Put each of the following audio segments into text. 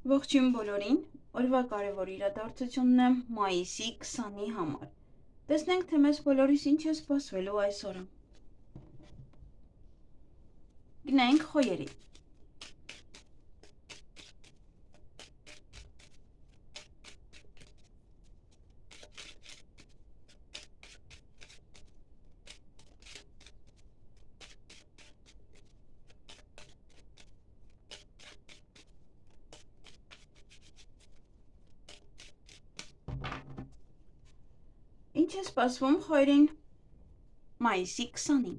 Ողջույն բոլորին, օրվա կարևոր իրադարձությունն է մայիսի 20-ի համար։ Տեսնենք, թե մեզ բոլորիս ինչ է սպասվելու այս օրը։ Գնայինք խոյերի։ Ինչ է սպասվում խոյերին մայիսի 20-ին։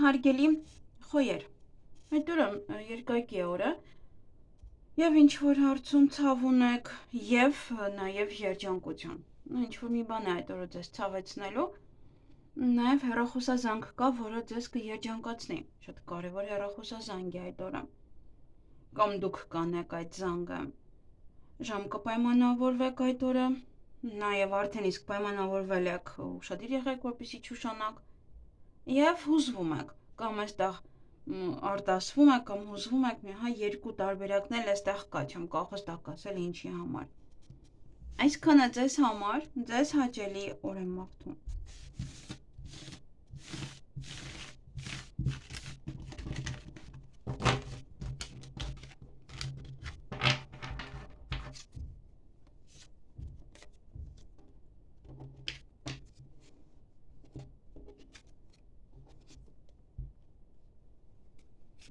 Հարգելի խոյեր, այդ օրը երկայքի է օրը, և ինչ-որ հարցում ցավ ունեք, և նաև երջանկություն, ինչ-որ մի բան է այդ օրը ձեզ ցավեցնելու, նաև հեռախոսազանգ կա, որը ձեզ կերջանկացնի, շատ կարևոր հեռախոսազանգ է այդ օրը, կամ դուք կանեք այդ զանգը, ժամ կպայմանավորվեք այդ օրը, նաև արդեն իսկ պայմանավորվել եք, ուշադիր եղեք, որպեսզի չուշանաք, և հուզվում եք, կամ այստեղ արտասվում եք, կամ հուզվում եք, երկու տարբերակն էլ այստեղ կա, չեմ կախոստակ ասել ինչի համար։ Այսքանը ձեզ համար, ձեզ հաճելի օր եմ մաղթում։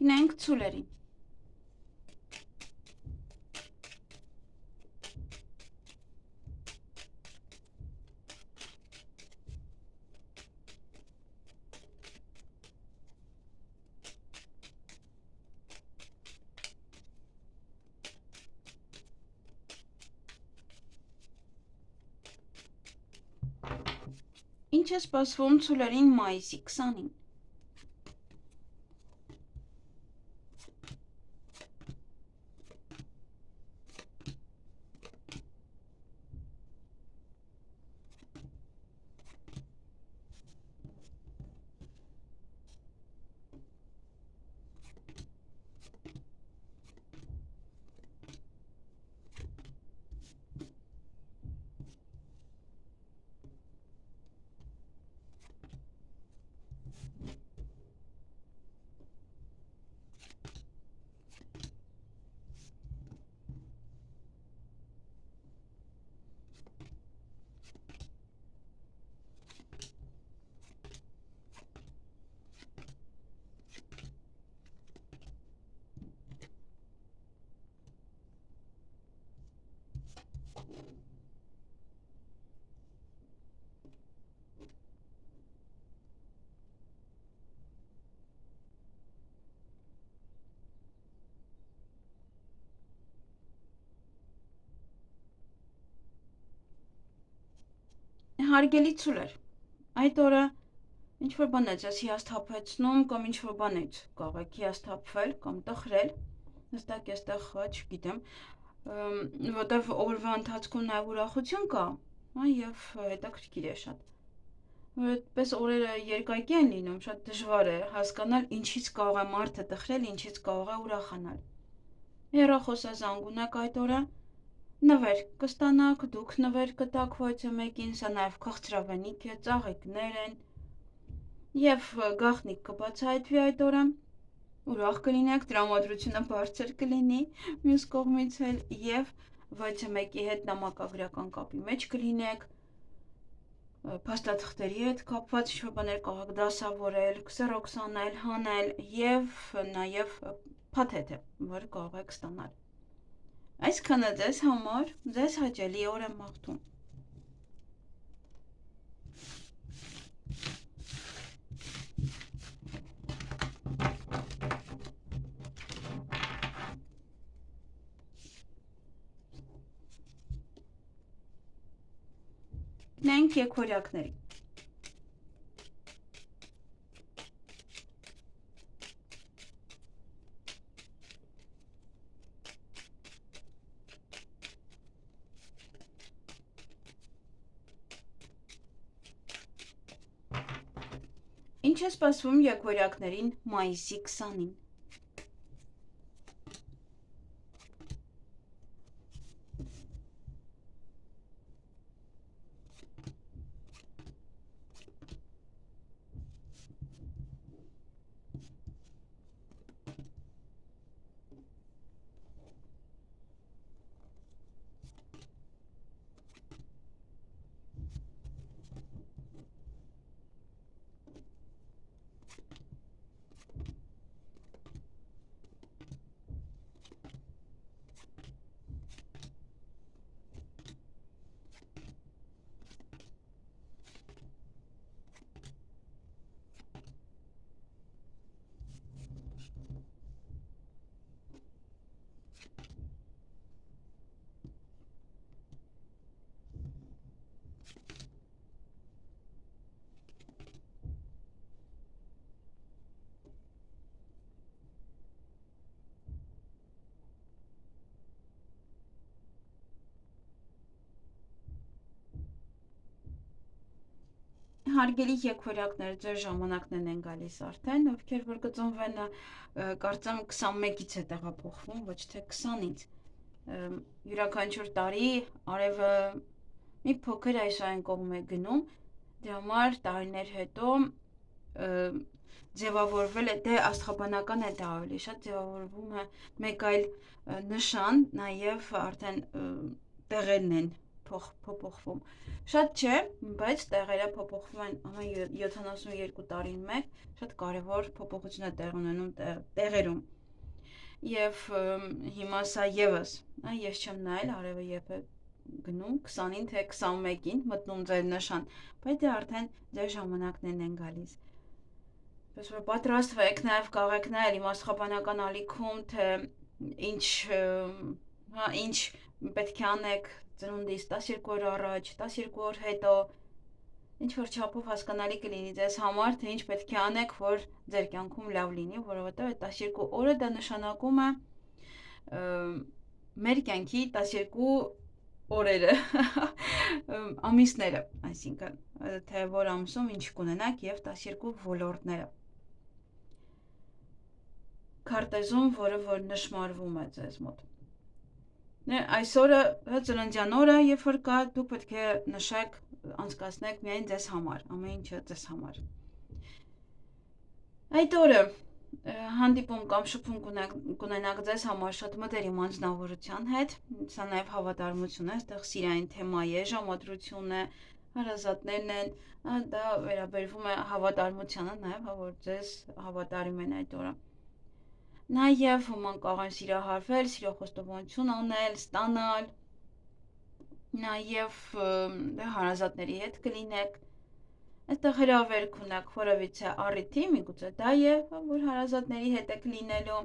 Գնանք ցուլերին։ Ինչ է սպասվում ցուլերին մայիսի 20-ին։ Հարգելի ցուլեր, այդ օրը ինչ-որ բան է ձեզ հիասթափեցնում, կամ ինչ-որ բան եք կարող հիասթափվել, կամ տխրել, հստակ էստեղ, չգիտեմ, որտև օրվա ընթացքում նաև ուրախություն կա, և հետաքրքիր է շատ, որ այդպես օրերը երկայքի են լինում, շատ դժվար է հասկանալ ինչից կարող է մարդը տխրել, ինչից կարող է ուրախանալ, հեռախոսազանգ ունեք այդ օրը, նվեր կստանաք, դուք նվեր կտաք ոյցե մեկին, սա նաև քաղցրավենիք է, ծաղիկներ են, և գաղտնիք կբացահայտվի այդ օրը, ուրախ կլինեք, տրամադրությունը բարձր կլինի, մյուս կողմից էլ, և 6-1-ի հետ նամակագրական կապի մեջ կլինեք, փաստաթղթերի հետ կապված ինչ-որ բաներ կարող եք դասավորել, քսերոքս անել, հանել եւ նաեւ փաթեթ է, որը կարող եք ստանալ։ Այսքանը ձեզ համար, ձեզ հաճելի օր եմ մաղթում։ Գնանք եկորյակների։ Ինչ է սպասվում եկորյակներին մայիսի 20-ին։ Հարգելի եկորյակներ, ձեր ժամանակներն են գալիս արդեն, ովքեր որ կծնվեն, կարծեմ 21-ից է տեղափոխվում, ոչ թե 20-ից։ Յուրաքանչյուր տարի արևը մի փոքր այսային կողմ է գնում, դրա համար տարիներ հետո ձևավորվել է, դե աստղաբանական է դա ավելի շատ ձևավորվում է մեկ այլ նշան, նաև արդեն տեղերն են փոփոխվում։ Շատ չէ, բայց տեղերը փոփոխվում են ամեն 72 տարին մեկ, շատ կարևոր փոփոխություն է տեղ ունենում տեղերում։ Եվ հիմա սա եւս, ես չեմ նայել արևը երբ է գնում 20-ին թե 21-ին մտնում ձեր նշան, բայց դե արդեն ձեր ժամանակներն են գալիս։ Պես որ պատրաստվեք, նաև կարող եք նայել իմ աստղաբանական ալիքում, թե ինչ պետք է անեք ծնունդից 12 օր առաջ, 12 օր հետո, ինչ որ չափով հասկանալի կլինի ձեզ համար, թե ինչ պետք է անեք, որ ձեր կյանքում լավ լինի, որովհետև այդ 12 օրը դա նշանակում է մեր կյանքի 12 օրերը, ամիսները, այսինքն, թե որ ամսում ինչ կունենաք եւ 12 ոլորտները։ Քարտեզում, որը որ նշмарվում է ձեզ մոտ։ Այսօրը ծննդյան օրը, երբ որ կա, դուք պետք է նշեք, անցկացնեք միայն ձեզ համար, ամեն ինչը ձեզ համար։ Այդ օրը հանդիպում կամ շփում կունենաք ձեզ համար շատ մտերիմ անձնավորության հետ, սա նաև հավատարմություն է, այստեղ սիրային թեմա է, ժամադրություն է, հարազատներն են, դա վերաբերվում է հավատարմությանը, նաև որ ձեզ հավատարիմ են այդ օրը։ Նաև ոմանք կարող են սիրահարվել, սիրոխոստովանություն անել, ստանալ, նաև հարազատների հետ կլինեք, այստեղ հրավերք ունեք որևիցե առիթի, միգուցե դա է, որ հարազատների հետ եք լինելու,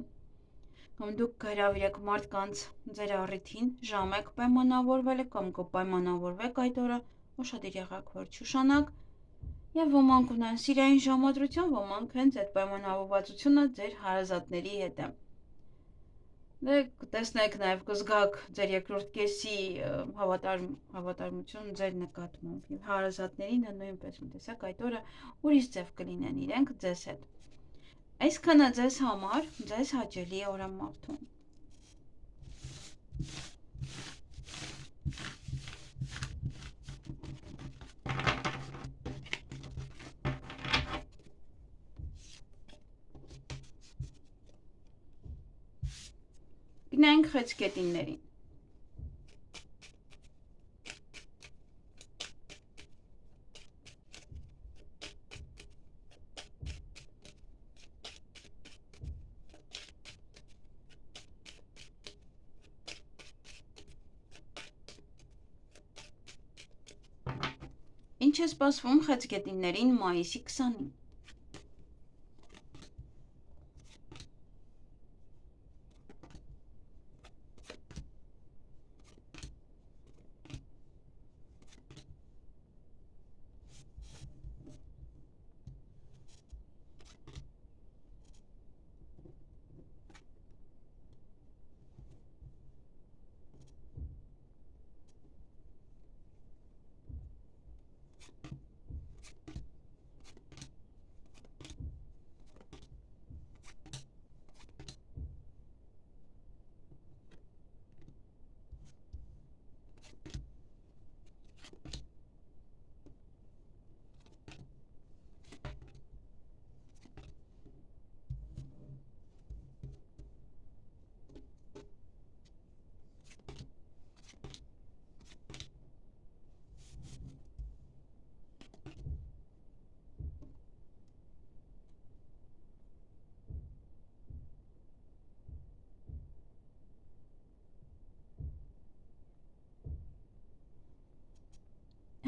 կամ դուք հրավիրեք մարդկանց ձեր առիթին, ժամ եք պայմանավորվել կամ կպայմանավորվեք այդ օրը, ուշադիր եղեք, որ չուշանաք, եւ ոմանք ունեն սիրային ժամադրություն, ոմանք հենց այդ պայմանավորվածությունը ձեր հարազատների հետ է։ Դե կտեսնեք նաև կզգաք ձեր երկրորդ կեսի հավատարմություն ձեր նկատմամբ եւ հարազատներին դա նույնպես մտեսեք այդ օրը ուրիշ ձև կլինեն իրենք ձեզ հետ։ Այսքանը ձեզ համար, ձեզ հաճելի օր եմ մաղթում։ Գնանք խեցգետիններին։ Ինչ է սպասվում խեցգետիններին մայիսի 20-ին։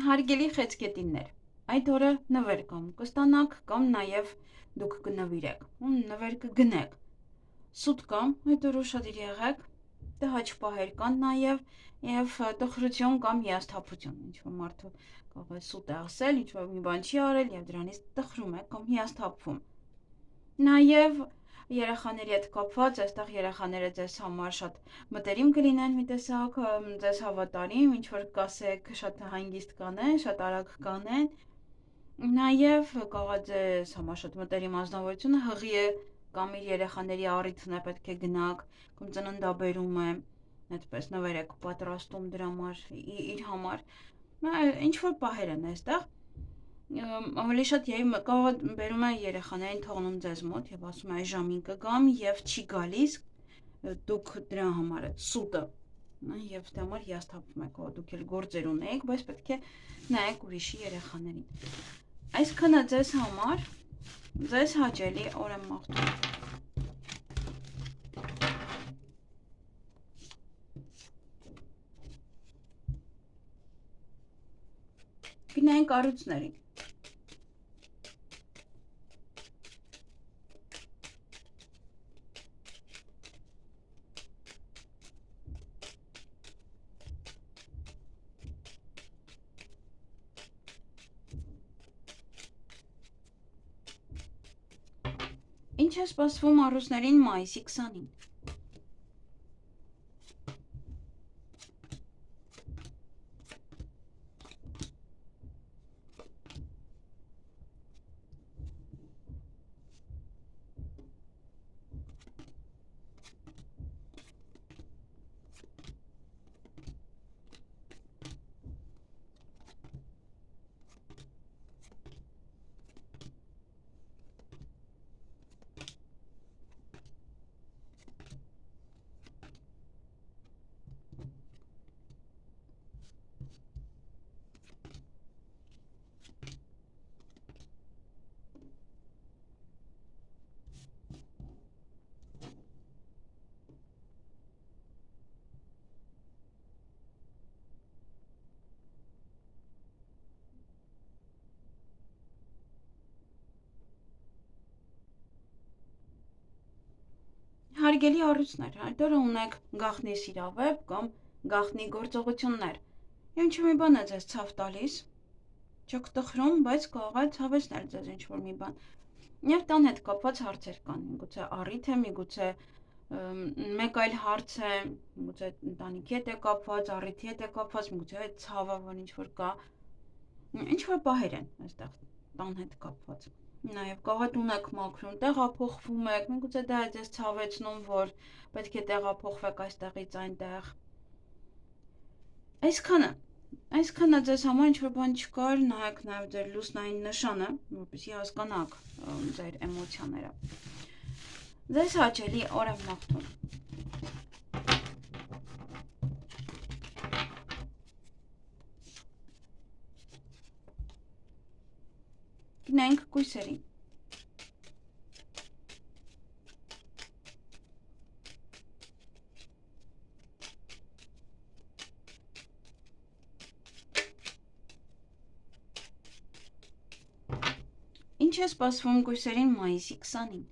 Հարգելի խեցգետիններ, այդ օրը նվեր կամ կստանաք, կամ նաև դուք կնվիրեք, նվեր կգնեք, սուտ կամ այդ օրը ուշադիր եղեք, տհաճ պահեր կան նաև և տխրություն կամ հիասթափություն, ինչ-որ մարդու կարող է սուտ է ասել, ինչ-որ մի բան չի արել և դրանից տխրում է կամ հիասթափվում։ Նաև երեխաների հետ կապված, այստեղ երեխաները ձեզ համար շատ մտերիմ կլինեն մի տեսակ, ձեզ հավատարիմ, ինչ-որ կասեք շատ հանգիստ կանեն, շատ արագ կանեն, նաև կարող է ձեզ համար շատ մտերիմ անձնավորությունը հղի է կամ իր երեխաների առիթն է, պետք է գնաք, կամ ծննդաբերում է, այդպես նվեր եք պատրաստում դրա համար, իր համար, ինչ-որ պահեր են այստեղ, ավելի շատ կարող բերում է երեխաներին թողնում ձեզ մոտ և ասում է այս ժամին կգամ և չի գալիս, դուք դրա համար է սուտը և դրա համար հիասթափվում եք, դուք էլ գործեր ունեիք, բայց պետք է նայեք ուրիշի երեխաներին։ Այսքանը ձեզ համար, ձեզ հաճելի օր եմ մաղթում։ Գնային կառույցներին։ Ինչ է սպասվում առուսներին մայիսի 20-ին։ Հարգելի առույցներ, այդ օրը ունեք գաղտնի սիրավեպ կամ գաղտնի գործողություններ։ Եվ ինչ-որ մի բան է ձեզ ցավ տալիս, չեք տխրում, բայց կարող է ցավեցնել ձեզ ինչ-որ մի բան։ Եվ տան հետ կապված հարցեր կան, միգուցե առիթ է, միգուցե մեկ այլ հարց է, միգուցե ընտանիքի հետ է կապված, առիթի հետ է կապված, միգուցե այդ ցավը, որ ինչ-որ կա, ինչ-որ պահեր են այստեղ տան հետ կապված։ Նաև կարող է տուն եք մաքրում, տեղափոխվում եք, միգուցե դա է ձեզ ցավեցնում, որ պետք է տեղափոխվեք այստեղից այնտեղ։ Այսքանը ձեզ համար ինչ-որ բան չկար, նայեք նաև ձեր լուսնային նշանը, որպեսզի հասկանաք ձեր էմոցիաները։ Ձեզ հաճելի օր եմ մաղթում։ Գնանք կույսերին։ Ինչ է սպասվում կույսերին մայիսի 20-ին։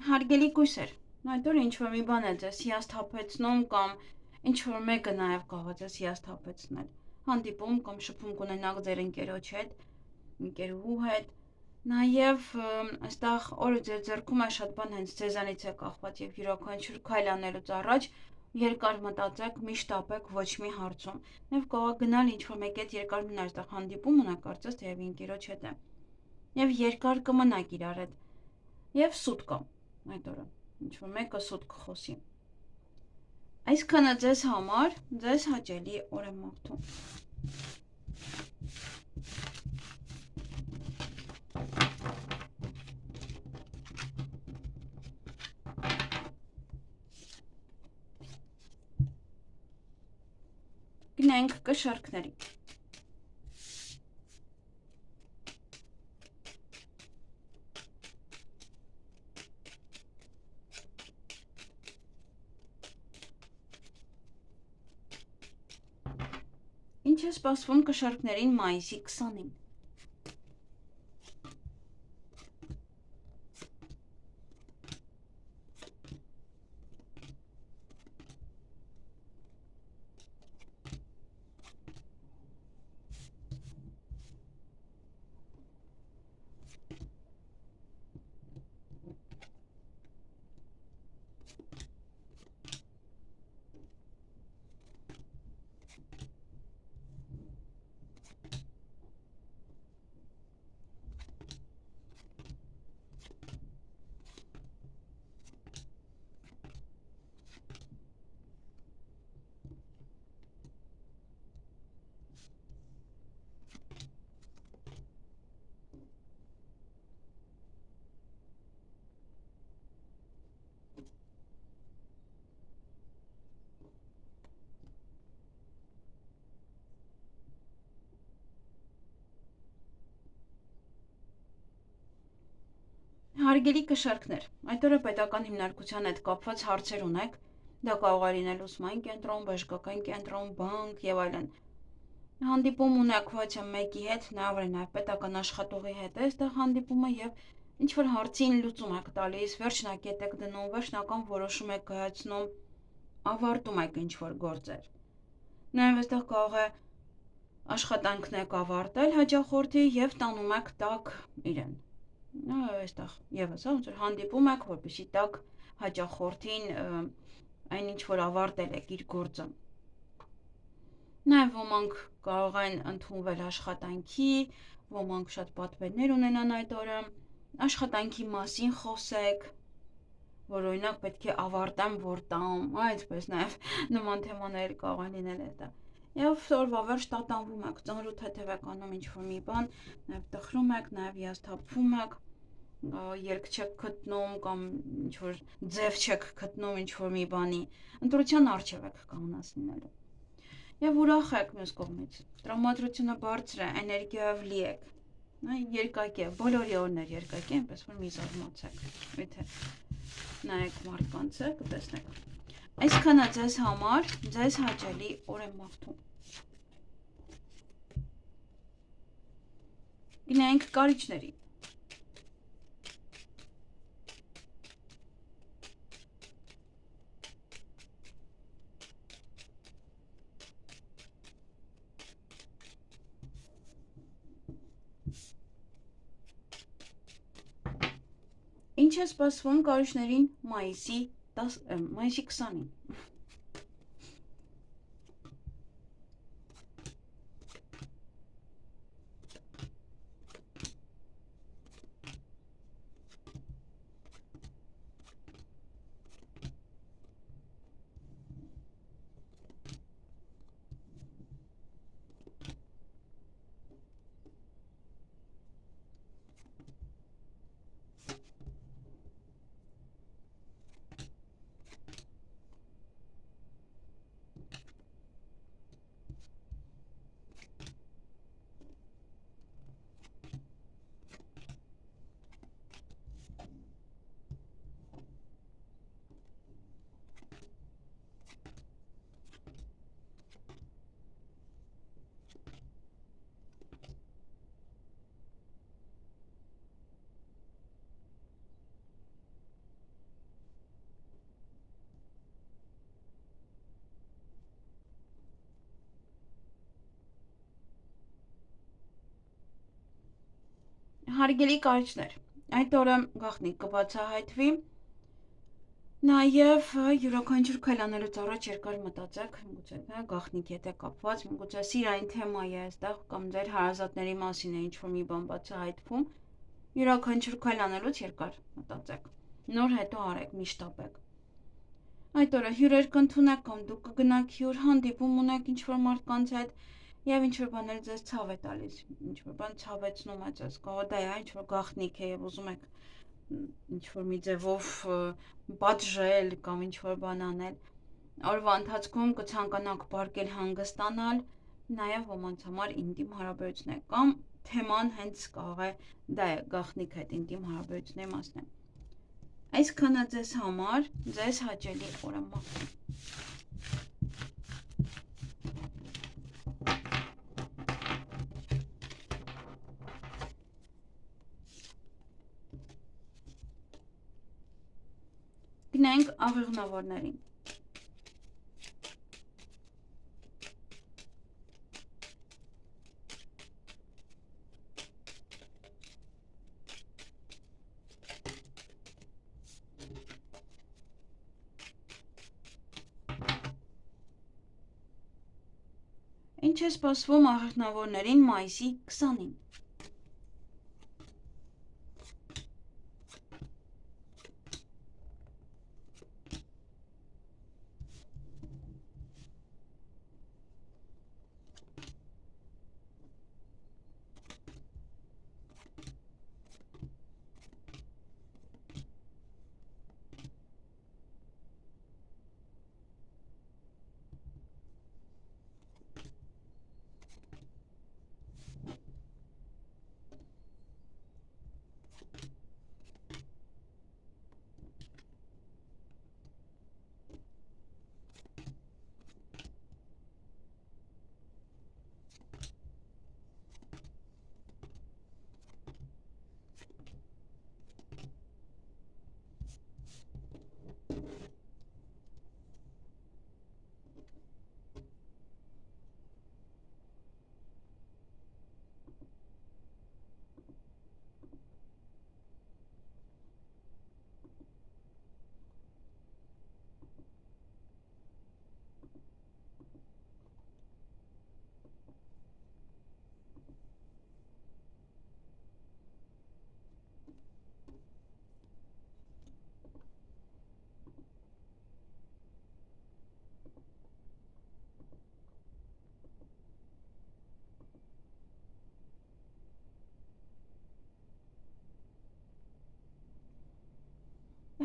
Հարգելի կույսեր, այդ օրը ինչ-որ մի բան է ձեզ հիասթափեցնում կամ ինչ-որ մեկը նաև կարող է ձեզ հիասթափեցնել։ Հանդիպում կամ շփում կունենաք ձեր ընկերոջ հետ, ընկերուհու հետ, նաև այստեղ օրը ձեր ձեռքում է շատ բան հենց ձեզանից է կախված և յուրաքանչյուր քայլ անելուց առաջ երկար մտածեք, մի շտապեք ոչ մի հարցում։ Նաև կարող է գնալ ինչ-որ մեկի հետ երկար մնալ այստեղ հանդիպում ունեք, կարծես թե եւ ընկերոջ հետ է։ Եվ երկար կմնաք իրար հետ։ Եվ սուտ կա այդ օրը, ինչ-որ մեկը սուտ կխոսի։ Այսքանը ձեզ համար, ձեզ հաճելի օր եմ մաղթում։ Գնանք կշարքների։ Ինչ է սպասվում կշարքներին մայիսի 20-ին։ Հարգելի կշարքներ, այդ օրը պետական հիմնարկության հետ կապված հարցեր ունեք, դա կարող է լինել ուսման կենտրոն, բժշկական կենտրոն, բանկ եւ այլն։ Հանդիպում ունեք ոչ մեկի հետ, նաև պետական աշխատողի հետ է այստեղ հանդիպումը եւ ինչ որ հարցին լուծում եք տալիս, վերջնակետ եք դնում, վերջնական որոշում եք կայացնում, ավարտում եք ինչ որ գործեր։ Նաև այստեղ կարող է աշխատանքն եք ավարտել հաճախորդի եւ տանում եք տակ իրեն։ Այստեղ եւս ոնց որ հանդիպում եք, որպեսզի տակ հաճախորդին այն ինչ որ ավարտել եք իր գործը։ Նաև ոմանք կարող են ընդունվել աշխատանքի, ոմանք շատ պատվերներ ունենան այդ օրը, աշխատանքի մասին խոսեք, որ օրինակ պետք է ավարտեմ, որ տամ, այդպես նաև նման թեմաներ կարող են լինել այդտեղ։ Եվ օրվա վերջ տատանվում եք, ծանրու թեթև եք անում ինչ-որ մի բան, նաև տխրում եք, նաև հիասթափվում եք, երկ չեք գտնում կամ ինչ-որ ձև չեք գտնում ինչ-որ մի բանի, ընտրության առջև եք կանգնած լինելու։ Եվ ուրախ եք մյուս կողմից, տրամադրությունը բարձր է, էներգիայով լի եք, երկակի է, բոլորի օրն էր երկակի, այնպես որ մի զարմացեք, եթե նայեք մարդկանցը, կտեսնեք։ Այսքանը ձեզ համար, ձեզ հաճելի օր եմ մաղթում։ Գնանք կարիճների։ Հարգելի կշարքներ, այդ օրը պետական հիմնարկության հետ կապված հարցեր ունեք, դա կարող է լինել ուսման կենտրոն, բժշկական կենտրոն, բանկ եւ այլն։ Հանդիպում ունեք ոչ մեկի հետ, երկար մնալ այստեղ հանդիպումը եւ Ինչ է սպասվում կարիճներին մայիսի 20-ին։ Հարգելի կարիճներ, այդ օրը գաղտնիք կբացահայտվի, նաև յուրաքանչյուր քայլանելուց առաջ երկար մտածեք, միգուցե գաղտնիքի հետ է կապված, միգուցե սիրային թեմա է այստեղ կամ ձեր հարազատների մասին է ինչ-որ մի բան բացահայտվում, յուրաքանչյուր քայլանելուց երկար մտածեք, նոր հետո արեք, մի շտապեք։ Այդ օրը հյուրեր կընդունեք կամ դուք կգնաք հյուր, հանդիպում ունեք ինչ-որ մարդկանց հետ, եւ ինչ-որ բաներ ձեզ ցավ է տալիս, ինչ-որ բան ցավեցնում է ձեզ, կարող դա է ինչ-որ գաղտնիք է եւ ուզում եք ինչ-որ մի ձևով պատժել կամ ինչ-որ բան անել։ Օրվա ընթացքում կցանկանաք պարկել հանգստանալ, նաեւ ոմանց համար ինտիմ հարաբերություններ կամ թեման հենց կարող է դա է գաղտնիք հետ ինտիմ հարաբերությունների մասն է։ Այսքանը ձեզ համար, ձեզ հաճելի օրը մաղթում։ Գնանք աղեղնավորներին։ Ինչ է սպասվում աղեղնավորներին մայիսի 20-ին։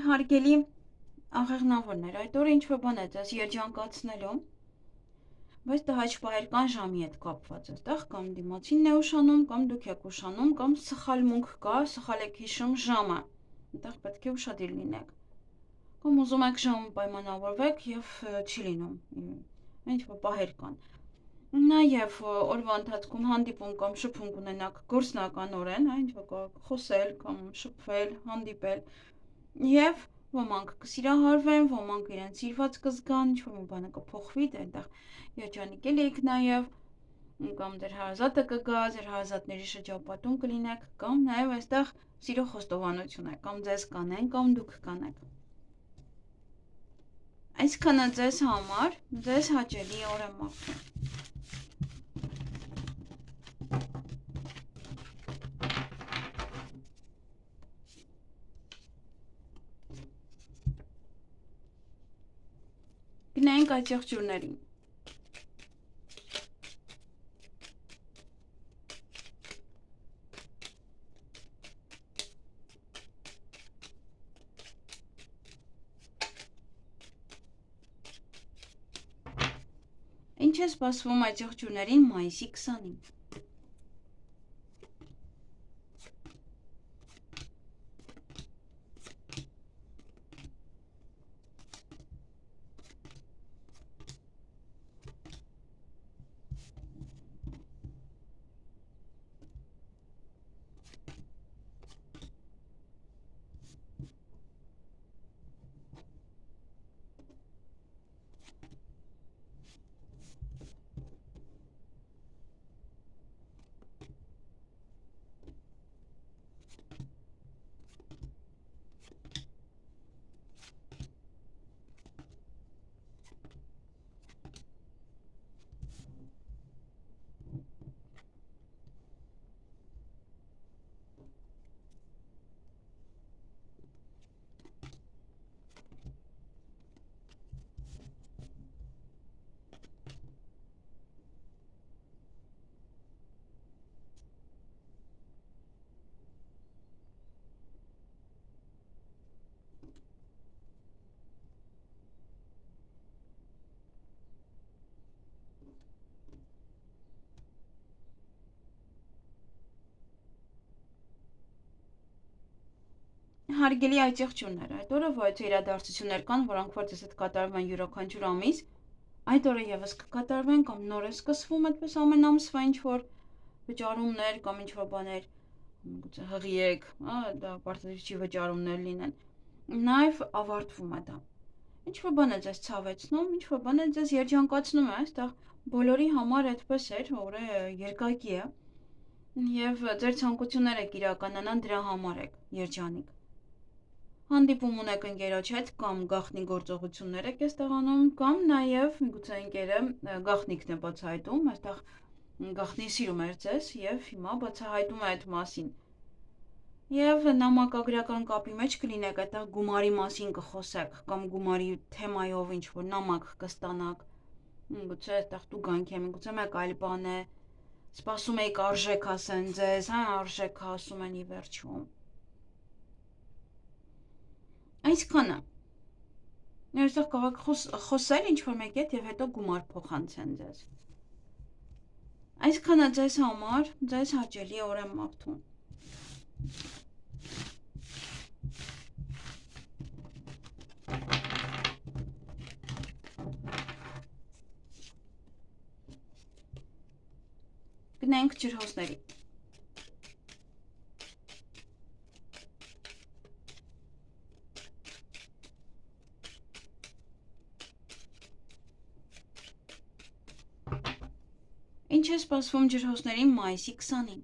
Հարգելի աղեղնավորներ, այդ օրը ինչ-որ բան է ձեզ երջանկացնելու, բայց դա հաշվահերկան ժամի հետ կապված է, այդտեղ կամ դիմացինն է ուշանում, կամ դուք եք ուշանում, կամ սխալմունք կա, սխալ եք հիշում ժամը, այդտեղ պետք է ուշադիր լինեք, կամ ուզում եք ժամը պայմանավորվեք եւ չի լինում, ինչ-որ պահեր կան։ Նաև օրվա ընթացքում հանդիպում կամ շփում կունենաք գործնականորեն, ինչ-որ կարող խոսել կամ շփվել, հանդիպել, եւ ոմանք կսիրահարվեն, ոմանք իրենց սիրված կզգան, ինչ-որ մի բանը կփոխվի, դա այդտեղ երջանիկ եք նաև, Կամ ձեր հարազատը կգա, ձեր հարազատների շրջապատում կլինեք, կամ նաև այստեղ սիրո խոստովանություն է, կամ ձեզ կանեն, կամ դուք կանեք։ Այսքանը ձեզ համար, ձեզ հաճելի օր եմ մաղթում։ Գնայինք այդ եղջյուրներին։ Ինչ է սպասվում այդ եղջյուրներին մայիսի 20-ին։ Հարգելի այդ եղջյուրներ, այդ օրը ոչ իրադարձություններ կան, որոնք որ ձեզ հետ կատարվում են յուրաքանչյուր ամիս, այդ օրը եւս կկատարվեն կամ նոր է սկսվում այդպես ամեն ամսվա ինչ որ վճարումներ կամ ինչ որ բաներ, գուցե հղի եք, դա պարտադիր չի վճարումներ լինեն։ Նաեւ ավարտվում է դա։ Ինչ որ բան է ձեզ ցավեցնում, ինչ որ բան է ձեզ երջանկացնում է, այստեղ բոլորի համար այդպես էր, օրը երկակի է։ Եվ ձեր ցանկությունները կիրականանան դրա համար եք երջանիկ։ Հանդիպում ունեք ընկերոջ հետ կամ գաղտնի գործողություններ եք ստեղանում, կամ նաև միգուցե ընկերը գաղտնիքն է բացահայտում, այստեղ գաղտնի սիրում էր ձեզ եւ հիմա բացահայտում է այդ մասին։ Եվ նամակագրական կապի մեջ կլինեք, այդտեղ գումարի մասին կխոսեք կամ գումարի թեմայով ինչ որ նամակ կստանաք։ Միգուցե այդտեղ տուգանք է, միգուցե մեկ այլ բան է։ Սպասում եք արժեք ասեն ձեզ, հա, արժեք ասում են ի վերջում։ Այսքանը։ Այստեղ կարող եք խոսել ինչ-որ մեկի հետ եւ հետո գումար փոխանցեն ձեզ։ Այսքանը ձեզ համար, ձեզ հաճելի օր եմ մաղթում։ Գնանք ջրհոսների։ Ինչ է սպասվում ջրհոսներին մայիսի 20-ին։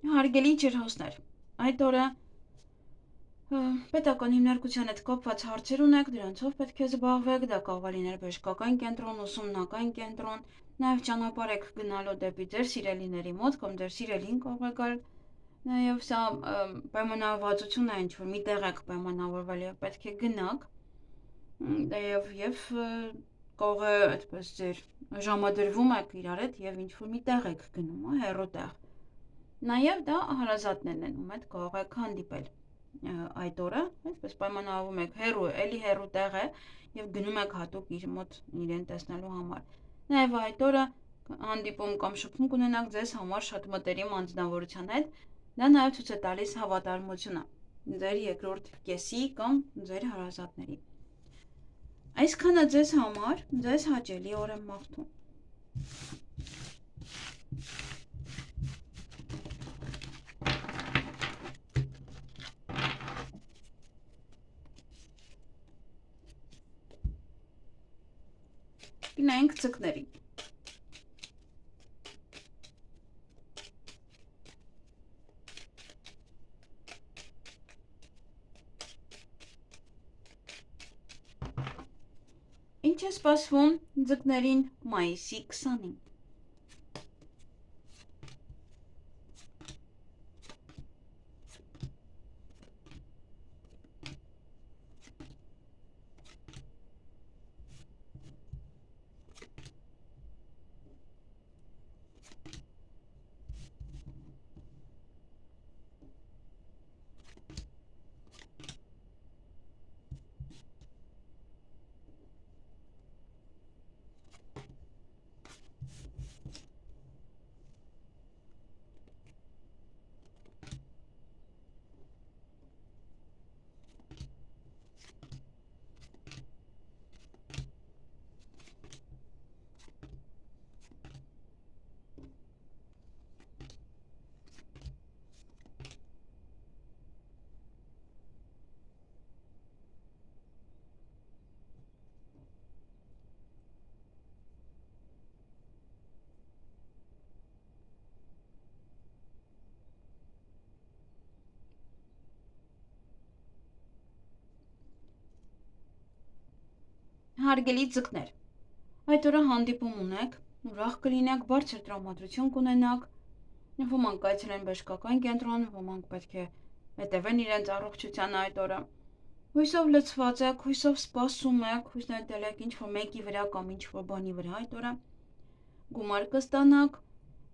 Հարգելի ջրհոսներ, այդ օրը Պետական հիմնարկության հետ կապված հարցեր ունեք, դրանցով պետք է զբաղվեք, դա կարող է լինել բժշկական կենտրոն, ուսումնական կենտրոն, նաև ճանապարհ եք գնալու դեպի ձեր սիրելիների մոտ կամ ձեր սիրելին կարող է գալ, նաև սա պայմանավորվածություն է, ինչ-որ մի տեղ եք պայմանավորվել և պետք է գնաք, և կարող է այդպես ձեր ժամադրվում եք իրար հետ և ինչ-որ մի տեղ եք գնում, հեռու տեղ, նաև դա հարազատներն են, ում հետ կարող եք հանդիպել այդ օրը, այսպես պայմանավորվում եք էլի հեռու տեղ է և գնում եք հատուկ իր մոտ իրեն տեսնելու համար։ Նաև այդ օրը հանդիպում կամ շփում կունենաք ձեզ համար շատ մտերիմ անձնավորության հետ, դա նաև ցույց է տալիս հավատարմությունը ձեր երկրորդ կեսի կամ ձեր հարազատների։ Այսքանը ձեզ համար, ձեզ հաճելի օր եմ մաղթում։ Գնանք ձկներին։ Ինչ է սպասվում ձկներին մայիսի 20-ին։ Հարգելի ձկներ, այդ օրը հանդիպում ունեք, ուրախ կլինեք, բարձր տրամադրություն կունենաք, ոմանք կայցելեն բժշկական կենտրոն, ոմանք պետք է հետևեն իրենց առողջությանը այդ օրը։ Հույսով լցված եք, հույսով սպասում եք, հույս նետել եք ինչ-որ մեկի վրա կամ ինչ-որ բանի վրա այդ օրը, գումար կստանաք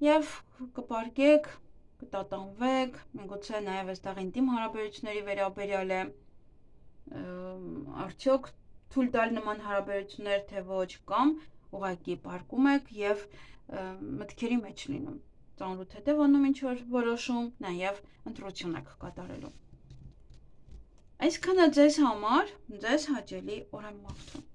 և կպարկեք, կտատանվեք, միգուցե նաև այստեղ ինտիմ հարաբերությունների վերաբերյալ է, արդյոք թույլ տալ նման հարաբերություններ, թե ոչ, կամ ուղղակի պարկում եք և մտքերի մեջ լինում, ծանրութ հետևանում ինչ-որ որոշում, նաև ընտրություն եք կատարելու։ Այսքանը ձեզ համար, ձեզ հաճելի օր եմ մաղթում։